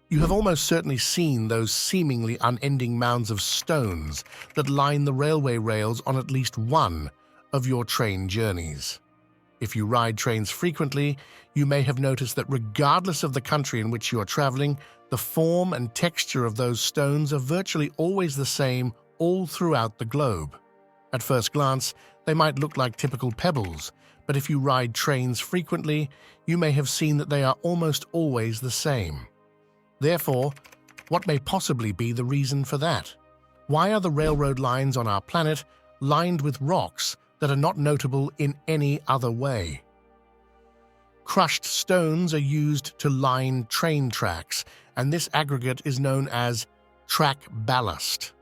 You have almost certainly seen those seemingly unending mounds of stones that line the railway rails on at least one of your train journeys. If you ride trains frequently, you may have noticed that regardless of the country in which you are traveling, the form and texture of those stones are virtually always the same all throughout the globe. At first glance, they might look like typical pebbles, but if you ride trains frequently, you may have seen that they are almost always the same. Therefore, what may possibly be the reason for that? Why are the railroad lines on our planet lined with rocks that are not notable in any other way? Crushed stones are used to line train tracks, and this aggregate is known as track ballast.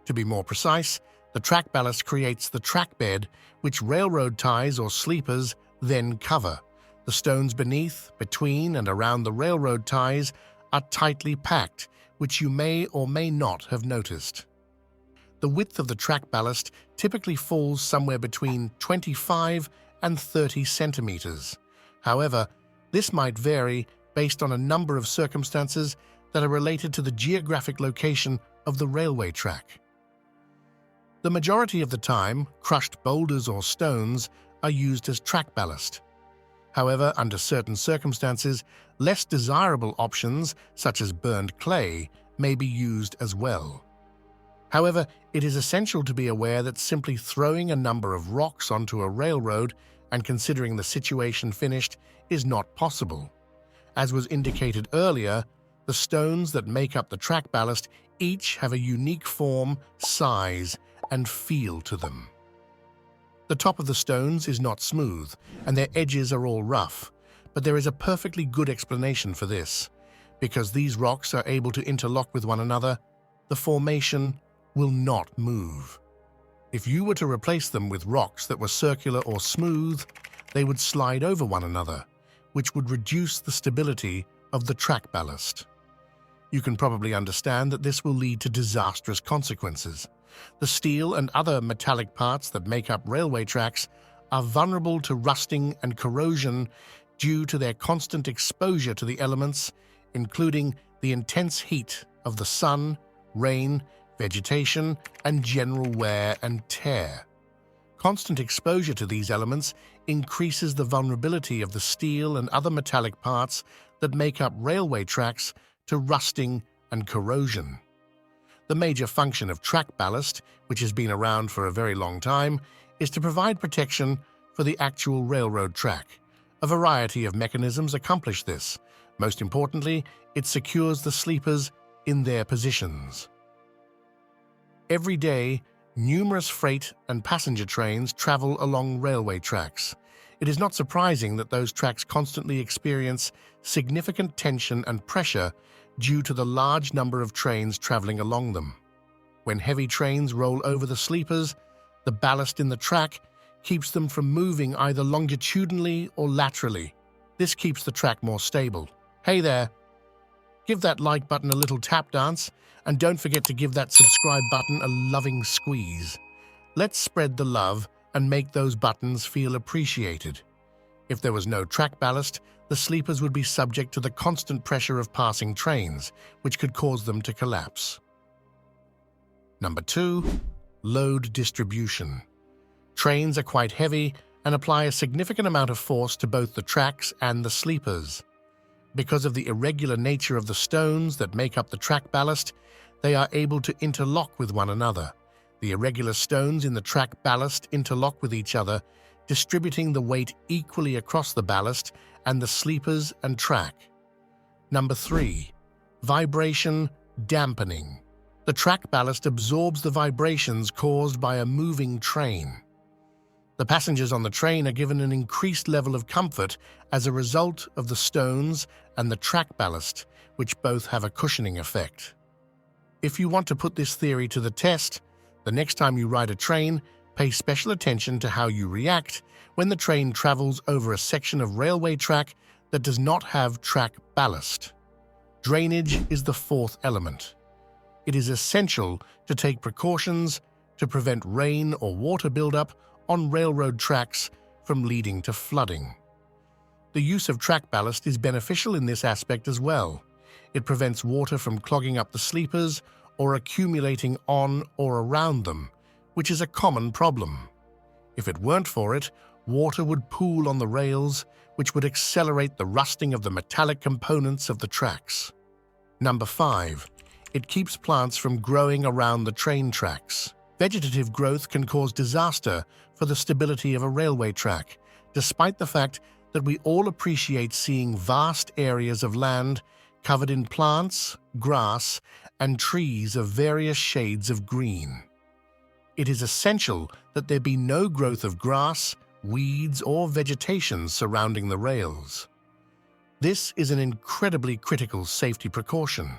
To be more precise, the track ballast creates the track bed, which railroad ties or sleepers then cover. The stones beneath, between, and around the railroad ties are tightly packed, which you may or may not have noticed. The width of the track ballast typically falls somewhere between 25 and 30 centimeters. However, this might vary based on a number of circumstances that are related to the geographic location of the railway track. The majority of the time, crushed boulders or stones are used as track ballast. However, under certain circumstances, less desirable options, such as burned clay, may be used as well. However, it is essential to be aware that simply throwing a number of rocks onto a railroad and considering the situation finished is not possible. As was indicated earlier, the stones that make up the track ballast each have a unique form, size, and feel to them. The top of the stones is not smooth, and their edges are all rough, but there is a perfectly good explanation for this. Because these rocks are able to interlock with one another, the formation will not move. If you were to replace them with rocks that were circular or smooth, they would slide over one another, which would reduce the stability of the track ballast. You can probably understand that this will lead to disastrous consequences. The steel and other metallic parts that make up railway tracks are vulnerable to rusting and corrosion due to their constant exposure to the elements, including the intense heat of the sun, rain, vegetation, and general wear and tear. Constant exposure to these elements increases the vulnerability of the steel and other metallic parts that make up railway tracks to rusting and corrosion. The major function of track ballast, which has been around for a very long time, is to provide protection for the actual railroad track. A variety of mechanisms accomplish this. Most importantly, it secures the sleepers in their positions. Every day, numerous freight and passenger trains travel along railway tracks. It is not surprising that those tracks constantly experience significant tension and pressure due to the large number of trains traveling along them. When heavy trains roll over the sleepers, the ballast in the track keeps them from moving either longitudinally or laterally. This keeps the track more stable. Hey there! Give that like button a little tap dance, and don't forget to give that subscribe button a loving squeeze. Let's spread the love and make those buttons feel appreciated. If there was no track ballast, the sleepers would be subject to the constant pressure of passing trains, which could cause them to collapse. Number 2. Load distribution. Trains are quite heavy and apply a significant amount of force to both the tracks and the sleepers. Because of the irregular nature of the stones that make up the track ballast, they are able to interlock with one another. The irregular stones in the track ballast interlock with each other, distributing the weight equally across the ballast and the sleepers and track. Number 3. Vibration dampening. The track ballast absorbs the vibrations caused by a moving train. The passengers on the train are given an increased level of comfort as a result of the stones and the track ballast, which both have a cushioning effect. If you want to put this theory to the test, the next time you ride a train, pay special attention to how you react when the train travels over a section of railway track that does not have track ballast. Drainage is the fourth element. It is essential to take precautions to prevent rain or water buildup on railroad tracks from leading to flooding. The use of track ballast is beneficial in this aspect as well. It prevents water from clogging up the sleepers or accumulating on or around them, which is a common problem. If it weren't for it, water would pool on the rails, which would accelerate the rusting of the metallic components of the tracks. Number 5. It keeps plants from growing around the train tracks. Vegetative growth can cause disaster for the stability of a railway track, despite the fact that we all appreciate seeing vast areas of land covered in plants, grass, and trees of various shades of green. It is essential that there be no growth of grass, weeds, or vegetation surrounding the rails. This is an incredibly critical safety precaution.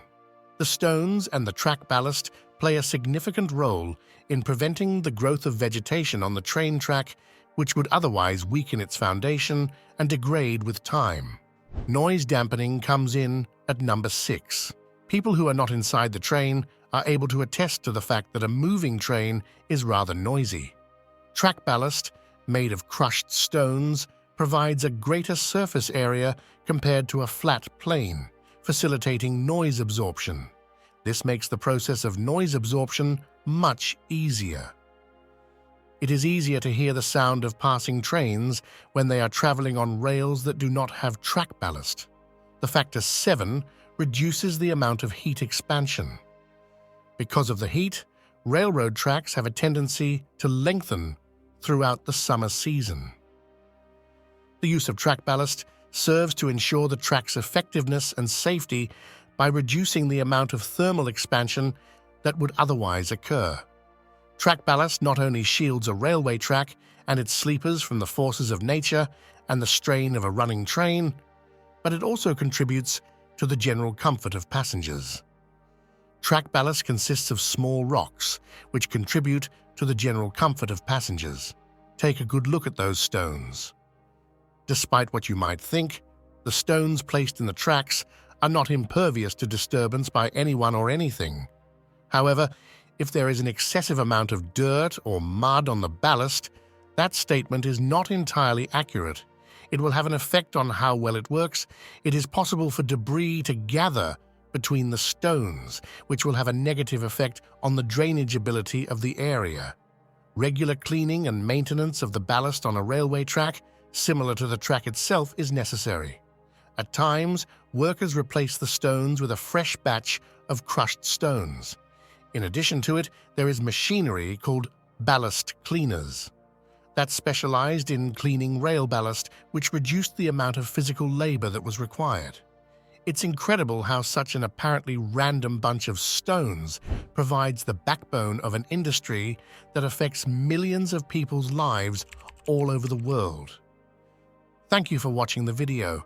The stones and the track ballast play a significant role in preventing the growth of vegetation on the train track, which would otherwise weaken its foundation and degrade with time. Noise dampening comes in at number 6. People who are not inside the train are able to attest to the fact that a moving train is rather noisy. Track ballast, made of crushed stones, provides a greater surface area compared to a flat plane, facilitating noise absorption. This makes the process of noise absorption much easier. It is easier to hear the sound of passing trains when they are traveling on rails that do not have track ballast. The factor 7 reduces the amount of heat expansion. Because of the heat, railroad tracks have a tendency to lengthen throughout the summer season. The use of track ballast serves to ensure the track's effectiveness and safety by reducing the amount of thermal expansion that would otherwise occur. Track ballast not only shields a railway track and its sleepers from the forces of nature and the strain of a running train, but it also contributes to the general comfort of passengers. Track ballast consists of small rocks, which contribute to the general comfort of passengers. Take a good look at those stones. Despite what you might think, the stones placed in the tracks are not impervious to disturbance by anyone or anything. However, if there is an excessive amount of dirt or mud on the ballast, that statement is not entirely accurate. It will have an effect on how well it works. It is possible for debris to gather between the stones, which will have a negative effect on the drainage ability of the area. Regular cleaning and maintenance of the ballast on a railway track, similar to the track itself, is necessary. At times, workers replace the stones with a fresh batch of crushed stones. In addition to it, there is machinery called ballast cleaners that specialized in cleaning rail ballast, which reduced the amount of physical labor that was required. It's incredible how such an apparently random bunch of stones provides the backbone of an industry that affects millions of people's lives all over the world. Thank you for watching the video.